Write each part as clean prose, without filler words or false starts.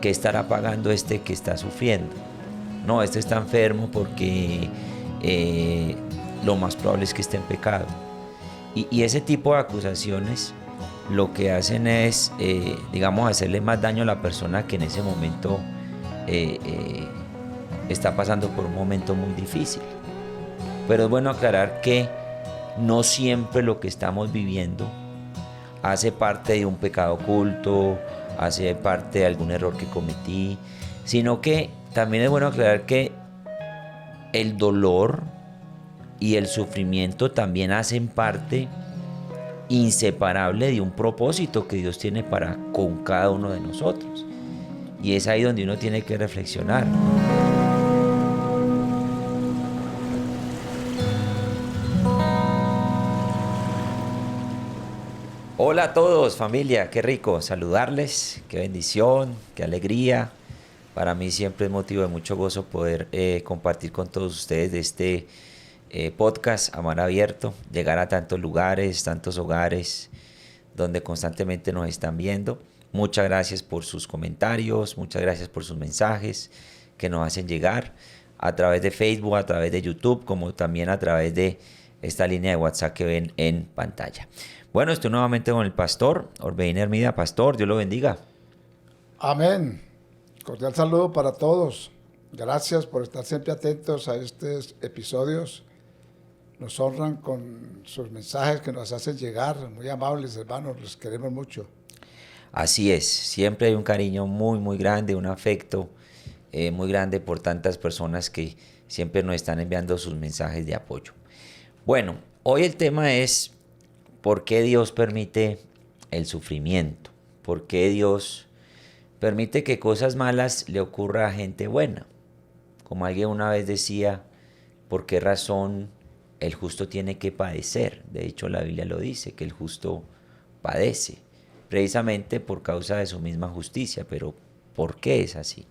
qué estará pagando este que está sufriendo? No, este está enfermo porque lo más probable es que esté en pecado. Y ese tipo de acusaciones lo que hacen es, digamos, hacerle más daño a la persona que en ese momento eh, eh, está pasando por un momento muy difícil. Pero es bueno aclarar que no siempre lo que estamos viviendo hace parte de un pecado oculto, hace parte de algún error que cometí, sino que también es bueno aclarar que el dolor y el sufrimiento también hacen parte inseparable de un propósito que Dios tiene para con cada uno de nosotros. Y es ahí donde uno tiene que reflexionar. Hola a todos, familia, qué rico saludarles, qué bendición, qué alegría. Para mí siempre es motivo de mucho gozo poder compartir con todos ustedes de este podcast Amar Abierto, llegar a tantos lugares, tantos hogares donde constantemente nos están viendo. Muchas gracias por sus comentarios, muchas gracias por sus mensajes que nos hacen llegar a través de Facebook, a través de YouTube, como también a través de esta línea de WhatsApp que ven en pantalla. Bueno, estoy nuevamente con el pastor Orbelín Hermida. Pastor, Dios lo bendiga. Amén. Cordial saludo para todos. Gracias por estar siempre atentos a estos episodios. Nos honran con sus mensajes que nos hacen llegar. Muy amables, hermanos, los queremos mucho. Así es, siempre hay un cariño muy, muy grande, un afecto muy grande por tantas personas que siempre nos están enviando sus mensajes de apoyo. Bueno, hoy el tema es ¿por qué Dios permite el sufrimiento? ¿Por qué Dios permite que cosas malas le ocurra a gente buena? Como alguien una vez decía, ¿por qué razón el justo tiene que padecer? De hecho, la Biblia lo dice, que el justo padece, precisamente por causa de su misma justicia. Pero ¿por qué es así?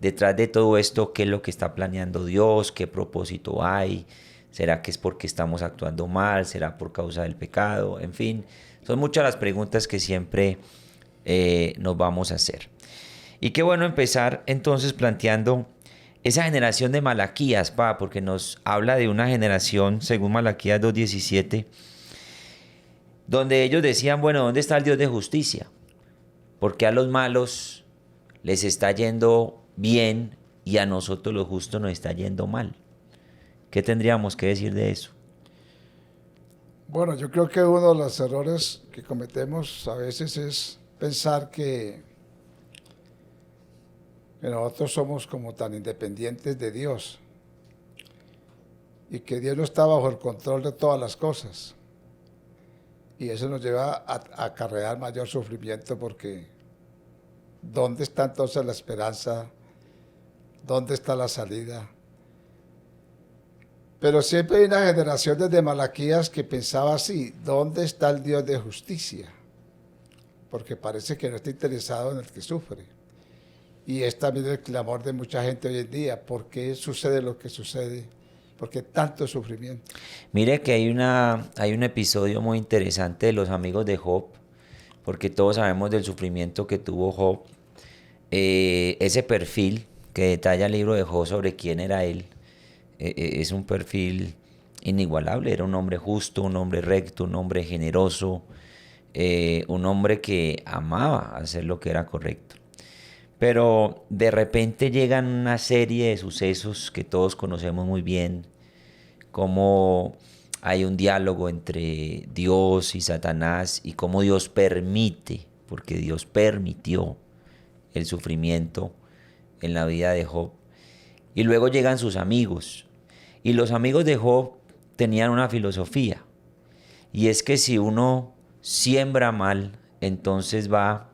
Detrás de todo esto, ¿qué es lo que está planeando Dios? ¿Qué propósito hay? ¿Será que es porque estamos actuando mal? ¿Será por causa del pecado? En fin, son muchas las preguntas que siempre nos vamos a hacer. Y qué bueno empezar entonces planteando esa generación de Malaquías, porque nos habla de una generación, según Malaquías 2:17, donde ellos decían, bueno, ¿dónde está el Dios de justicia? Porque a los malos les está yendo bien y a nosotros los justos nos está yendo mal. ¿Qué tendríamos que decir de eso? Bueno, yo creo que uno de los errores que cometemos a veces es pensar que nosotros somos como tan independientes de Dios y que Dios no está bajo el control de todas las cosas. Y eso nos lleva a acarrear mayor sufrimiento porque ¿dónde está entonces la esperanza? ¿Dónde está la salida? Pero siempre hay una generación desde Malaquías que pensaba así, ¿dónde está el Dios de justicia? Porque parece que no está interesado en el que sufre. Y es también el clamor de mucha gente hoy en día, ¿por qué sucede lo que sucede? ¿Por qué tanto sufrimiento? Mire que hay un episodio muy interesante de los amigos de Job, porque todos sabemos del sufrimiento que tuvo Job. Ese perfil que detalla el libro de Job sobre quién era él, es un perfil inigualable. Era un hombre justo, un hombre recto, un hombre generoso, un hombre que amaba hacer lo que era correcto. Pero de repente llegan una serie de sucesos que todos conocemos muy bien, como hay un diálogo entre Dios y Satanás y cómo Dios permite, porque Dios permitió el sufrimiento en la vida de Job. Y luego llegan sus amigos. Y los amigos de Job tenían una filosofía. Y es que si uno siembra mal, entonces va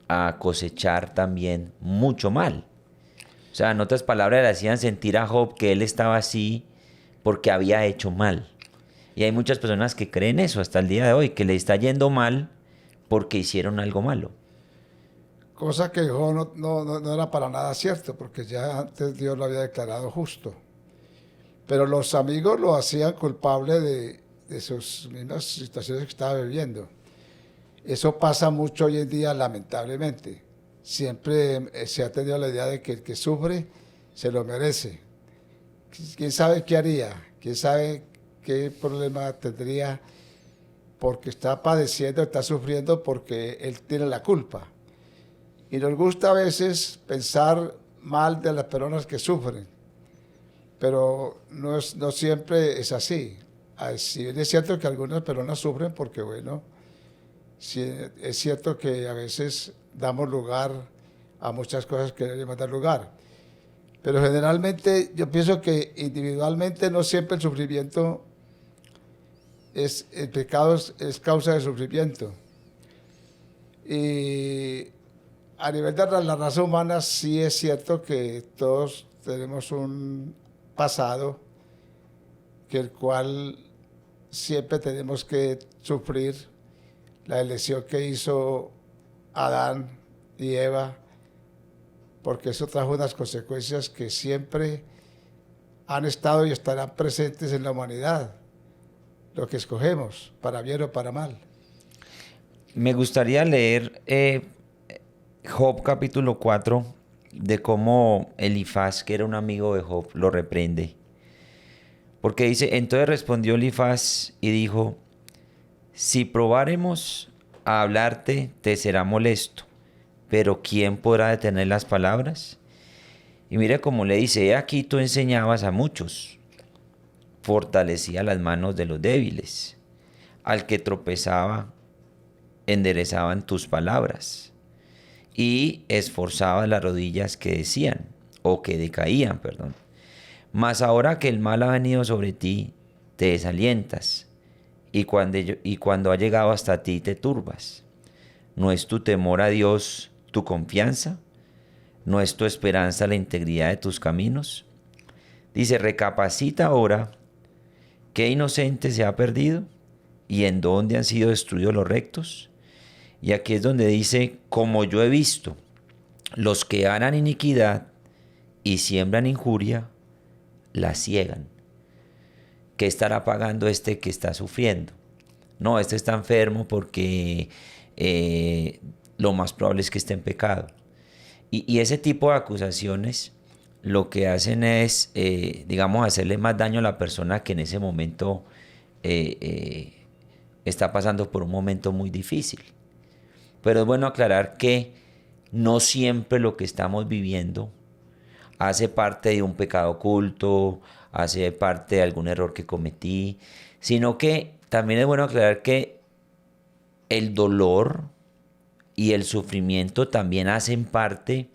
a cosechar también mucho mal. O sea, en otras palabras, le hacían sentir a Job que él estaba así porque había hecho mal. Y hay muchas personas que creen eso hasta el día de hoy, que le está yendo mal porque hicieron algo malo. Cosa que Job no era para nada cierto, porque ya antes Dios lo había declarado justo. Pero los amigos lo hacían culpable de sus mismas situaciones que estaba viviendo. Eso pasa mucho hoy en día, lamentablemente. siempre se ha tenido la idea de que el que sufre se lo merece. ¿Quién sabe qué haría? ¿Quién sabe qué problema tendría porque está padeciendo, está sufriendo porque él tiene la culpa? Y nos gusta a veces pensar mal de las personas que sufren, pero no siempre es así. Si bien es cierto que algunas personas sufren porque, bueno, sí, es cierto que a veces damos lugar a muchas cosas que no debemos dar lugar. Pero generalmente yo pienso que individualmente no siempre el sufrimiento el pecado es causa de sufrimiento. Y a nivel de la raza humana sí es cierto que todos tenemos un pasado que el cual siempre tenemos que sufrir la elección que hizo Adán y Eva, porque eso trajo unas consecuencias que siempre han estado y estarán presentes en la humanidad, lo que escogemos, para bien o para mal. Me gustaría leer Job capítulo 4, de cómo Elifaz, que era un amigo de Job, lo reprende. Porque dice, entonces respondió Elifaz y dijo, si probáremos a hablarte, te será molesto, pero ¿quién podrá detener las palabras? Y mira cómo le dice, he aquí tú enseñabas a muchos, fortalecía las manos de los débiles, al que tropezaba, enderezaban tus palabras, y esforzaba las rodillas que decían, o que decaían, perdón. Mas ahora que el mal ha venido sobre ti, te desalientas, y cuando ha llegado hasta ti te turbas. ¿No es tu temor a Dios tu confianza? ¿No es tu esperanza la integridad de tus caminos? Dice, recapacita ahora, ¿qué inocente se ha perdido? ¿Y en dónde han sido destruidos los rectos? Y aquí es donde dice, como yo he visto, los que harán iniquidad y siembran injuria, la ciegan. ¿Qué estará pagando este que está sufriendo? No, este está enfermo porque lo más probable es que esté en pecado. Y ese tipo de acusaciones lo que hacen es, digamos, hacerle más daño a la persona que en ese momento está pasando por un momento muy difícil. Pero es bueno aclarar que no siempre lo que estamos viviendo hace parte de un pecado oculto, hace parte de algún error que cometí, sino que también es bueno aclarar que el dolor y el sufrimiento también hacen parte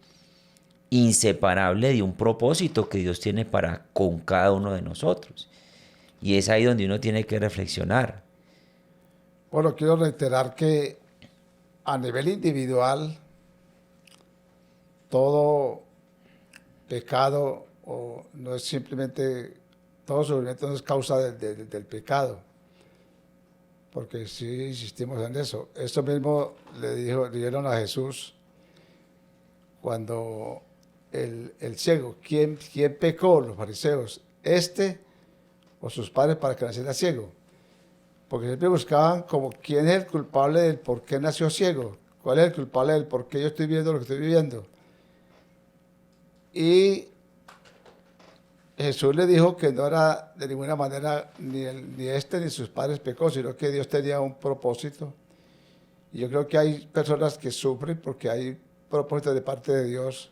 inseparable de un propósito que Dios tiene para con cada uno de nosotros. Y es ahí donde uno tiene que reflexionar. Bueno, quiero reiterar que a nivel individual, todo pecado no es simplemente, todo sufrimiento no es causa del pecado, porque sí insistimos en eso. Esto mismo le dijeron a Jesús cuando el ciego, ¿quién pecó? Los fariseos, este o sus padres para que naciera ciego. Porque siempre buscaban como quién es el culpable del por qué nació ciego, cuál es el culpable del por qué yo estoy viviendo lo que estoy viviendo. Y Jesús le dijo que no era de ninguna manera ni este ni sus padres pecó, sino que Dios tenía un propósito. Y yo creo que hay personas que sufren porque hay propósitos de parte de Dios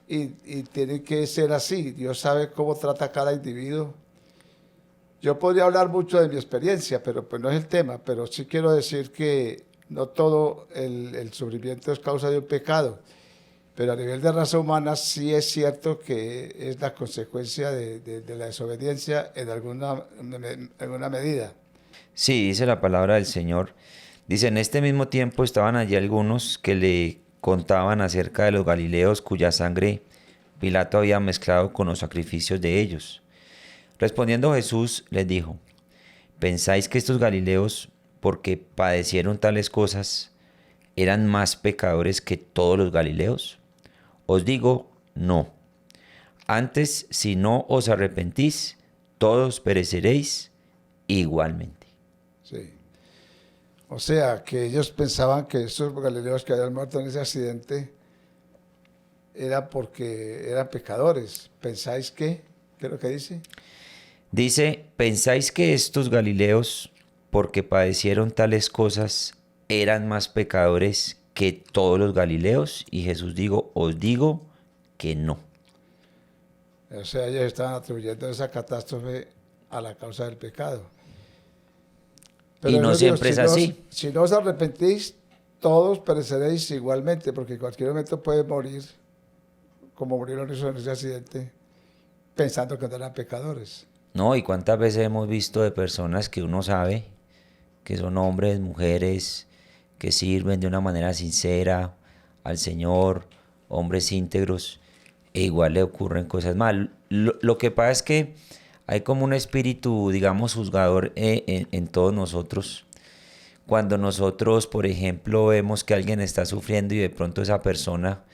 y tiene que ser así. Dios sabe cómo trata a cada individuo. Yo podría hablar mucho de mi experiencia, pero pues no es el tema, pero sí quiero decir que no todo el sufrimiento es causa de un pecado. Pero a nivel de raza humana sí es cierto que es la consecuencia de la desobediencia en alguna medida. Sí, dice la palabra del Señor. Dice, en este mismo tiempo estaban allí algunos que le contaban acerca de los galileos cuya sangre Pilato había mezclado con los sacrificios de ellos. Respondiendo Jesús les dijo, ¿pensáis que estos galileos, porque padecieron tales cosas, eran más pecadores que todos los galileos? Os digo, no. Antes, si no os arrepentís, todos pereceréis igualmente. Sí. O sea, que ellos pensaban que esos galileos que habían muerto en ese accidente era porque eran pecadores. ¿Pensáis que? ¿Qué es lo que dice? Dice, ¿pensáis que estos Galileos, porque padecieron tales cosas, eran más pecadores que todos los Galileos? Y Jesús digo, os digo que no. O sea, ellos estaban atribuyendo esa catástrofe a la causa del pecado. Y Pero no Dios dijo, siempre es así. si no os arrepentís, todos pereceréis igualmente, porque en cualquier momento puede morir, como murieron esos en ese accidente, pensando que no eran pecadores. No, y cuántas veces hemos visto de personas que uno sabe que son hombres, mujeres, que sirven de una manera sincera al Señor, hombres íntegros, e igual le ocurren cosas mal. Lo que pasa es que hay como un espíritu, digamos, juzgador en todos nosotros. Cuando nosotros, por ejemplo, vemos que alguien está sufriendo y de pronto esa persona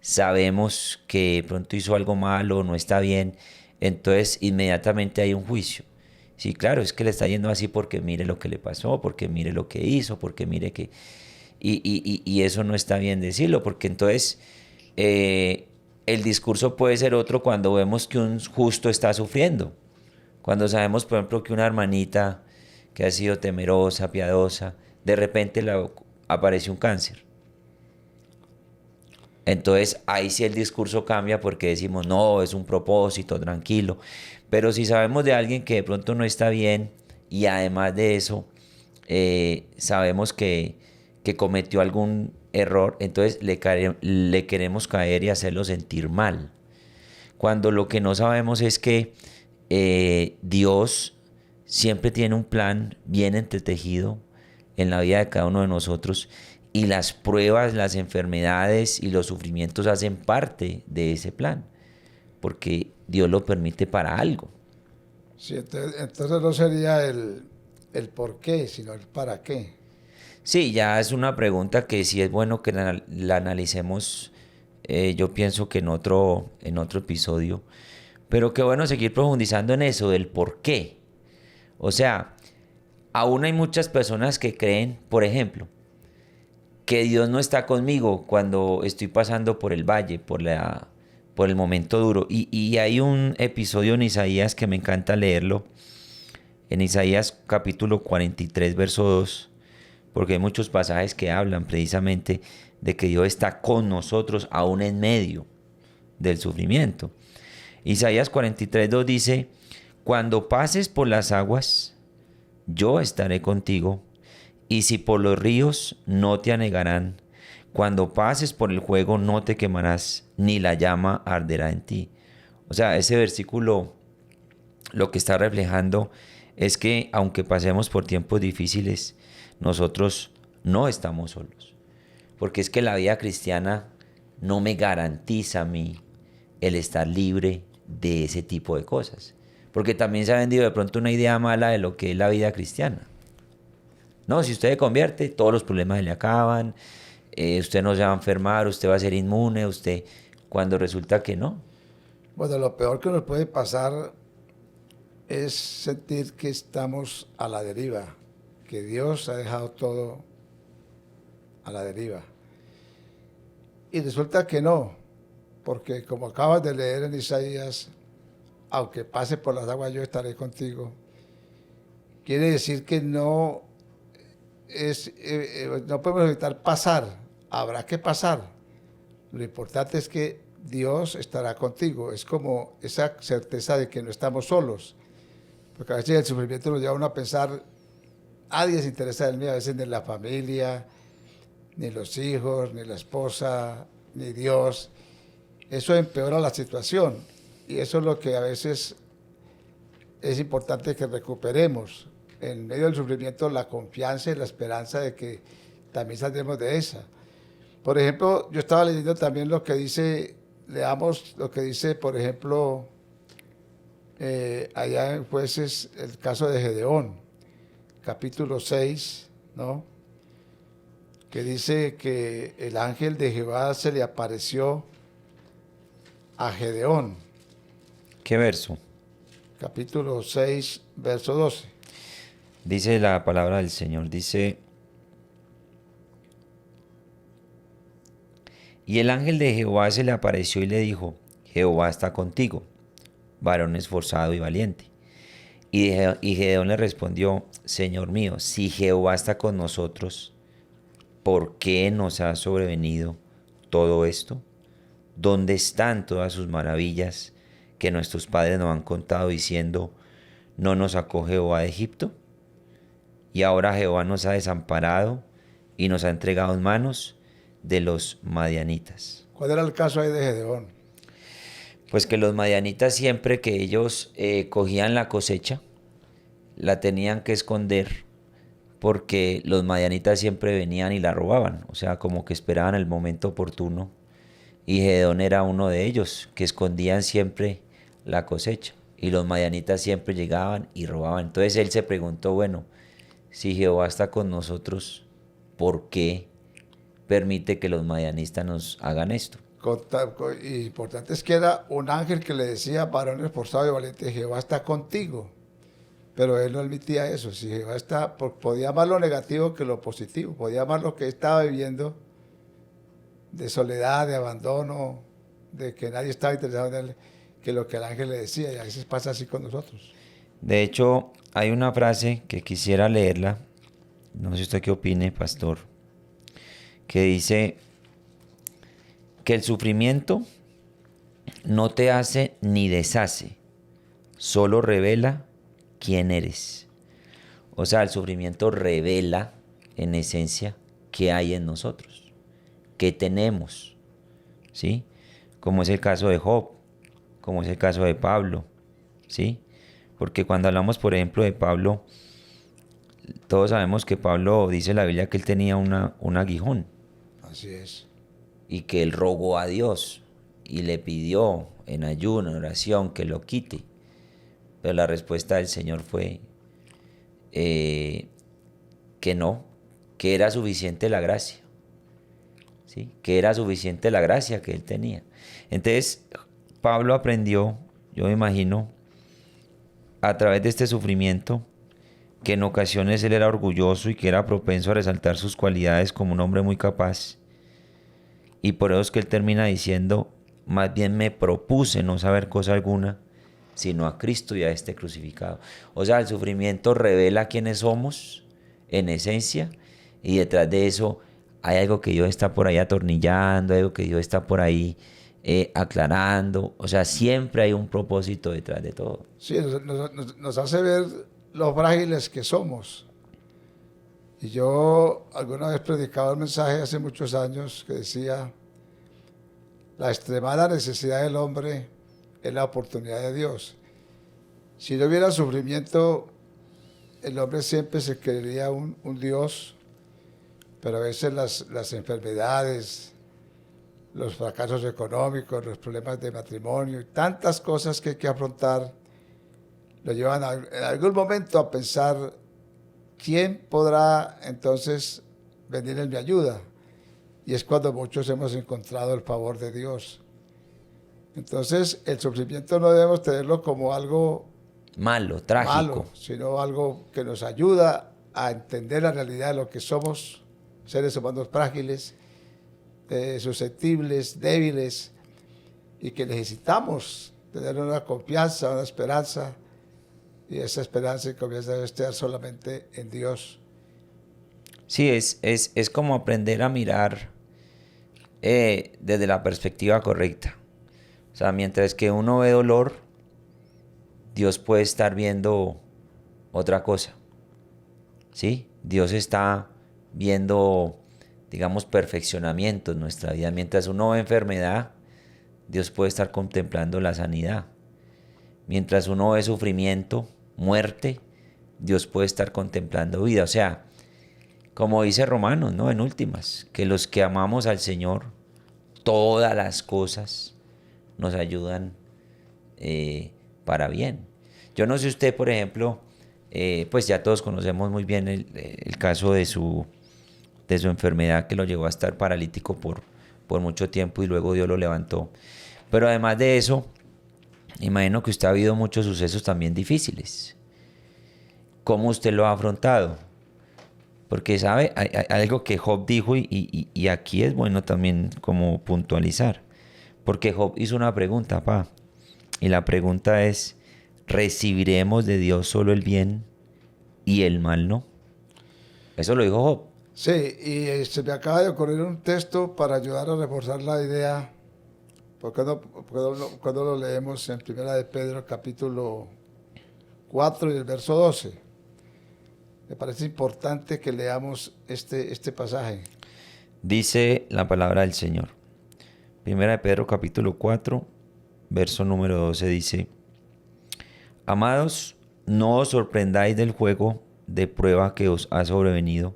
sabemos que de pronto hizo algo malo, no está bien, entonces inmediatamente hay un juicio. Sí, claro, es que le está yendo así porque mire lo que le pasó, porque mire lo que hizo, porque mire que... Y eso no está bien decirlo, porque entonces el discurso puede ser otro cuando vemos que un justo está sufriendo. Cuando sabemos, por ejemplo, que una hermanita que ha sido temerosa, piadosa, de repente aparece un cáncer. Entonces ahí sí el discurso cambia porque decimos, no, es un propósito, tranquilo. Pero si sabemos de alguien que de pronto no está bien y además de eso sabemos que cometió algún error, entonces le queremos caer y hacerlo sentir mal. Cuando lo que no sabemos es que Dios siempre tiene un plan bien entretejido en la vida de cada uno de nosotros y las pruebas, las enfermedades y los sufrimientos hacen parte de ese plan, porque Dios lo permite para algo. Sí, entonces no sería el por qué, sino el para qué. Sí, ya es una pregunta que sí es bueno que la analicemos, yo pienso que en otro episodio, pero qué bueno seguir profundizando en eso, del por qué. O sea, aún hay muchas personas que creen, por ejemplo, que Dios no está conmigo cuando estoy pasando por el valle, por el momento duro. Y hay un episodio en Isaías que me encanta leerlo, en Isaías capítulo 43, verso 2, porque hay muchos pasajes que hablan precisamente de que Dios está con nosotros aún en medio del sufrimiento. Isaías 43, 2 dice, cuando pases por las aguas, yo estaré contigo, y si por los ríos no te anegarán, cuando pases por el fuego no te quemarás, ni la llama arderá en ti. O sea, ese versículo lo que está reflejando es que aunque pasemos por tiempos difíciles, nosotros no estamos solos. Porque es que la vida cristiana no me garantiza a mí el estar libre de ese tipo de cosas. Porque también se ha vendido de pronto una idea mala de lo que es la vida cristiana. No, si usted se convierte, todos los problemas se le acaban, usted no se va a enfermar, usted va a ser inmune, usted, cuando resulta que no. Bueno, lo peor que nos puede pasar es sentir que estamos a la deriva, que Dios ha dejado todo a la deriva. Y resulta que no, porque como acabas de leer en Isaías, aunque pase por las aguas yo estaré contigo, quiere decir que no podemos evitar pasar, habrá que pasar. Lo importante es que Dios estará contigo, es como esa certeza de que no estamos solos, porque a veces el sufrimiento nos lleva a uno a pensar, nadie se interesa en mí, a veces ni la familia, ni los hijos, ni la esposa, ni Dios. Eso empeora la situación y eso es lo que a veces es importante que recuperemos en medio del sufrimiento, la confianza y la esperanza de que también saldremos de esa. Por ejemplo, yo estaba leyendo también lo que dice, leamos lo que dice, por ejemplo, allá en Jueces, el caso de Gedeón, capítulo 6, ¿no? Que dice que el ángel de Jehová se le apareció a Gedeón. ¿Qué verso? Capítulo 6, verso 12. Dice la palabra del Señor, dice, Y el ángel de Jehová se le apareció y le dijo, Jehová está contigo, varón esforzado y valiente. Y Gedeón le respondió, Señor mío, si Jehová está con nosotros, ¿por qué nos ha sobrevenido todo esto? ¿Dónde están todas sus maravillas que nuestros padres nos han contado diciendo, ¿no nos sacó Jehová de Egipto? Y ahora Jehová nos ha desamparado y nos ha entregado en manos de los madianitas. ¿Cuál era el caso ahí de Gedeón? Pues que los madianitas siempre que ellos cogían la cosecha, la tenían que esconder porque los madianitas siempre venían y la robaban, o sea, como que esperaban el momento oportuno. Y Gedeón era uno de ellos, que escondían siempre la cosecha. Y los madianitas siempre llegaban y robaban. Entonces él se preguntó, bueno, si Jehová está con nosotros, ¿por qué permite que los madianistas nos hagan esto? Y importante es que era un ángel que le decía, varón esforzado y valiente, Jehová está contigo. Pero él no admitía eso. Si Jehová está, podía más lo negativo que lo positivo. Podía más lo que estaba viviendo de soledad, de abandono, de que nadie estaba interesado en él, que lo que el ángel le decía. Y a veces pasa así con nosotros. De hecho, hay una frase que quisiera leerla, no sé usted qué opine, pastor, que dice que el sufrimiento no te hace ni deshace, solo revela quién eres. O sea, el sufrimiento revela en esencia qué hay en nosotros, qué tenemos, ¿sí? Como es el caso de Job, como es el caso de Pablo, ¿sí? Porque cuando hablamos, por ejemplo, de Pablo, todos sabemos que Pablo, dice la Biblia, que él tenía un aguijón. Así es. Y que él rogó a Dios y le pidió en ayuno, en oración, que lo quite. Pero la respuesta del Señor fue que no, que era suficiente la gracia. ¿Sí? Que era suficiente la gracia que él tenía. Entonces, Pablo aprendió, yo me imagino, a través de este sufrimiento, que en ocasiones él era orgulloso y que era propenso a resaltar sus cualidades como un hombre muy capaz. Y por eso es que él termina diciendo, más bien me propuse no saber cosa alguna, sino a Cristo y a este crucificado. O sea, el sufrimiento revela quiénes somos en esencia, y detrás de eso hay algo que Dios está por ahí atornillando, algo que Dios está por ahí aclarando. O sea, siempre hay un propósito detrás de todo. Sí, nos hace ver lo frágiles que somos. Y yo alguna vez predicaba un mensaje hace muchos años que decía, la extremada necesidad del hombre es la oportunidad de Dios. Si no hubiera sufrimiento, el hombre siempre se creería un Dios, pero a veces las enfermedades, los fracasos económicos, los problemas de matrimonio y tantas cosas que hay que afrontar, lo llevan en algún momento a pensar, ¿quién podrá entonces venir en mi ayuda? Y es cuando muchos hemos encontrado el favor de Dios. Entonces, el sufrimiento no debemos tenerlo como algo malo, trágico, malo, sino algo que nos ayuda a entender la realidad de lo que somos, seres humanos frágiles, susceptibles, débiles, y que necesitamos tener una confianza, una esperanza, y esa esperanza y confianza debe estar solamente en Dios. Sí, es como aprender a mirar desde la perspectiva correcta. O sea, mientras que uno ve dolor, Dios puede estar viendo otra cosa. ¿Sí? Dios está viendo, digamos, perfeccionamiento en nuestra vida. Mientras uno ve enfermedad, Dios puede estar contemplando la sanidad. Mientras uno ve sufrimiento, muerte, Dios puede estar contemplando vida. O sea, como dice Romanos, ¿no? En últimas, que los que amamos al Señor, todas las cosas nos ayudan para bien. Yo no sé usted, por ejemplo, pues ya todos conocemos muy bien el caso de su enfermedad, que lo llevó a estar paralítico por mucho tiempo y luego Dios lo levantó. Pero además de eso, imagino que usted ha habido muchos sucesos también difíciles. ¿Cómo usted lo ha afrontado? Porque, ¿sabe? Hay algo que Job dijo y aquí es bueno también como puntualizar. Porque Job hizo una pregunta, pa. Y la pregunta es, ¿recibiremos de Dios solo el bien y el mal no? Eso lo dijo Job. Sí, y se me acaba de ocurrir un texto para ayudar a reforzar la idea, porque cuando lo leemos en Primera de Pedro, capítulo 4 y el verso 12. Me parece importante que leamos este pasaje. Dice la palabra del Señor. Primera de Pedro capítulo 4, verso número 12 dice, Amados, no os sorprendáis del juego de prueba que os ha sobrevenido,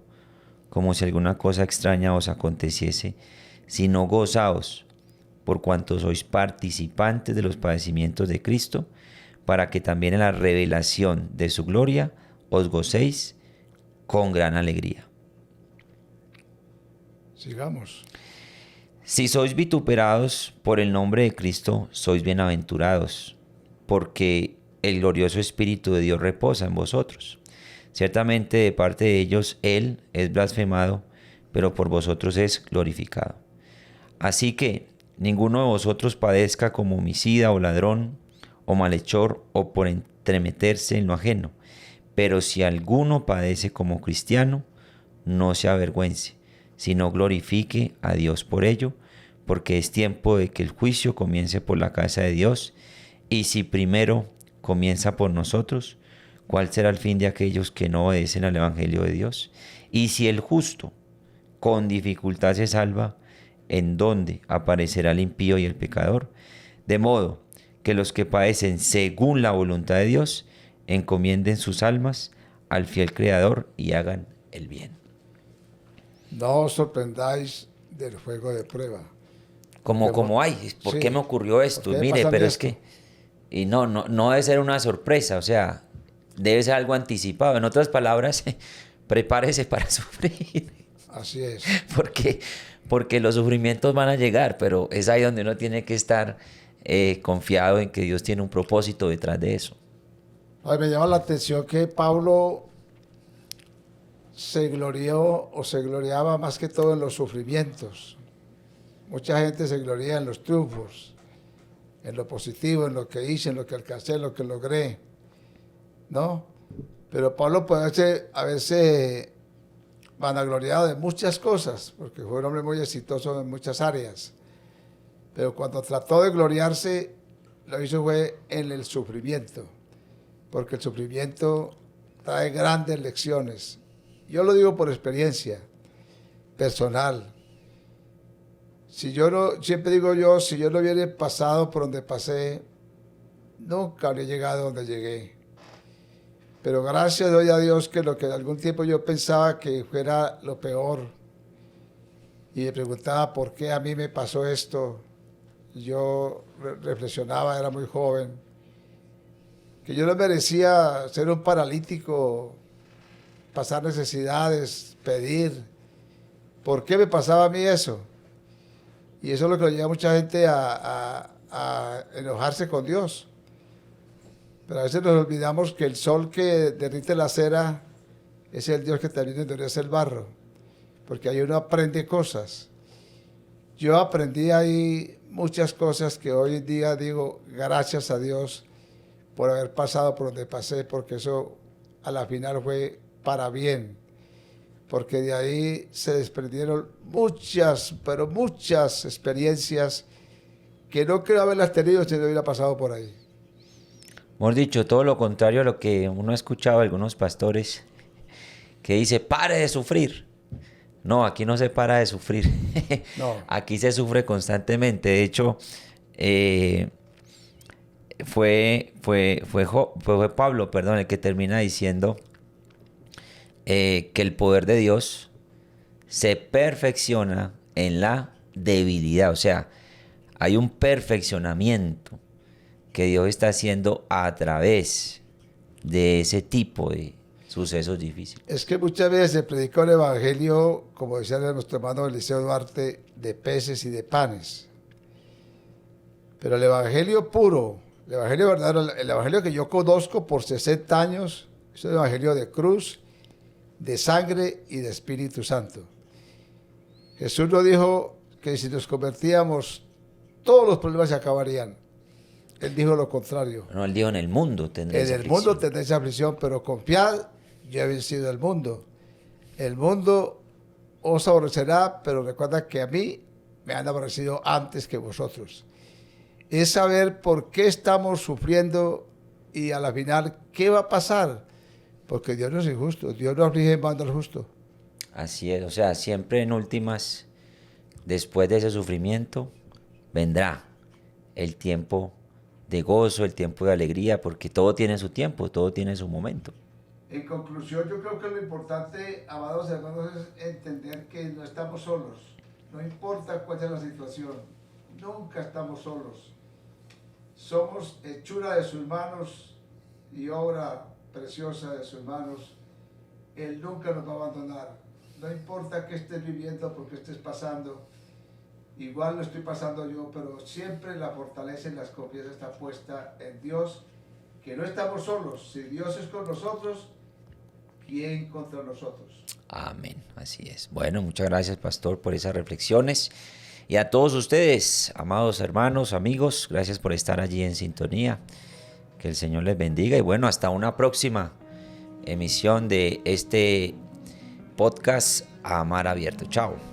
como si alguna cosa extraña os aconteciese, sino gozaos, por cuanto sois participantes de los padecimientos de Cristo, para que también en la revelación de su gloria os gocéis con gran alegría. Sigamos. Si sois vituperados por el nombre de Cristo, sois bienaventurados, porque el glorioso Espíritu de Dios reposa en vosotros. Ciertamente de parte de ellos Él es blasfemado, pero por vosotros es glorificado. Así que ninguno de vosotros padezca como homicida o ladrón o malhechor o por entremeterse en lo ajeno. Pero si alguno padece como cristiano, no se avergüence, sino glorifique a Dios por ello, porque es tiempo de que el juicio comience por la casa de Dios, y si primero comienza por nosotros, ¿cuál será el fin de aquellos que no obedecen al Evangelio de Dios? Y si el justo con dificultad se salva, ¿en dónde aparecerá el impío y el pecador? De modo que los que padecen según la voluntad de Dios, encomienden sus almas al fiel Creador y hagan el bien. No os sorprendáis del fuego de prueba. Como ay, ¿por qué me ocurrió esto? ¿Por qué Mire, pasa pero es esto? que, y no debe ser una sorpresa, o sea, debe ser algo anticipado. En otras palabras, prepárese para sufrir, Así es. porque los sufrimientos van a llegar, pero es ahí donde uno tiene que estar confiado en que Dios tiene un propósito detrás de eso. Ay, me llama la atención que Pablo se glorió o se gloriaba más que todo en los sufrimientos. Mucha gente se gloria en los triunfos, en lo positivo, en lo que hice, en lo que alcancé, en lo que logré, ¿no? Pero Pablo puede haberse vanagloriado de muchas cosas, porque fue un hombre muy exitoso en muchas áreas. Pero cuando trató de gloriarse, lo hizo fue en el sufrimiento, porque el sufrimiento trae grandes lecciones. Yo lo digo por experiencia personal. Siempre digo yo, si yo no hubiera pasado por donde pasé, nunca habría llegado a donde llegué. Pero gracias doy a Dios que lo que algún tiempo yo pensaba que fuera lo peor, y me preguntaba por qué a mí me pasó esto, yo reflexionaba, era muy joven, que yo no merecía ser un paralítico, pasar necesidades, pedir. ¿Por qué me pasaba a mí eso? Y eso es lo que lleva a mucha gente a enojarse con Dios. Pero a veces nos olvidamos que el sol que derrite la cera es el Dios que también endurece el barro. Porque ahí uno aprende cosas. Yo aprendí ahí muchas cosas que hoy en día digo gracias a Dios por haber pasado por donde pasé, porque eso a la final fue para bien. Porque de ahí se desprendieron muchas, pero muchas experiencias que no creo haberlas tenido si no hubiera pasado por ahí. Hemos dicho todo lo contrario a lo que uno ha escuchado de algunos pastores que dice, pare de sufrir. No, aquí no se para de sufrir. No. Aquí se sufre constantemente. De hecho, fue Pablo, perdón, el que termina diciendo que el poder de Dios se perfecciona en la debilidad. O sea, hay un perfeccionamiento que Dios está haciendo a través de ese tipo de sucesos difíciles. Es que muchas veces se predicó el evangelio, como decía nuestro hermano Eliseo Duarte, de peces y de panes. Pero el evangelio puro, el evangelio verdadero, el evangelio que yo conozco por 60 años, es el evangelio de cruz, de sangre y de Espíritu Santo. Jesús nos dijo que si nos convertíamos, todos los problemas se acabarían. Él dijo lo contrario. No, él dijo, en el mundo tendréis En el aflicción. mundo tendréis aflicción, pero confiad, yo he vencido el mundo. El mundo os aborrecerá, pero recuerda que a mí me han aborrecido antes que vosotros. Es saber por qué estamos sufriendo y a la final qué va a pasar. Porque Dios no es injusto, Dios no aflige más al justo. Así es, o sea, siempre en últimas, después de ese sufrimiento, vendrá el tiempo de gozo, el tiempo de alegría, porque todo tiene su tiempo, todo tiene su momento. En conclusión, yo creo que lo importante, amados hermanos, es entender que no estamos solos. No importa cuál sea la situación, nunca estamos solos. Somos hechura de sus manos y obra preciosa de sus manos. Él nunca nos va a abandonar. No importa qué estés viviendo, por qué estés pasando. Igual lo estoy pasando yo, pero siempre la fortaleza y la confianza está puesta en Dios, que no estamos solos. Si Dios es con nosotros, ¿quién contra nosotros? Amén, así es. Bueno, muchas gracias, pastor, por esas reflexiones. Y a todos ustedes, amados hermanos, amigos, gracias por estar allí en sintonía. Que el Señor les bendiga y bueno, hasta una próxima emisión de este podcast A Mar Abierto. Chao.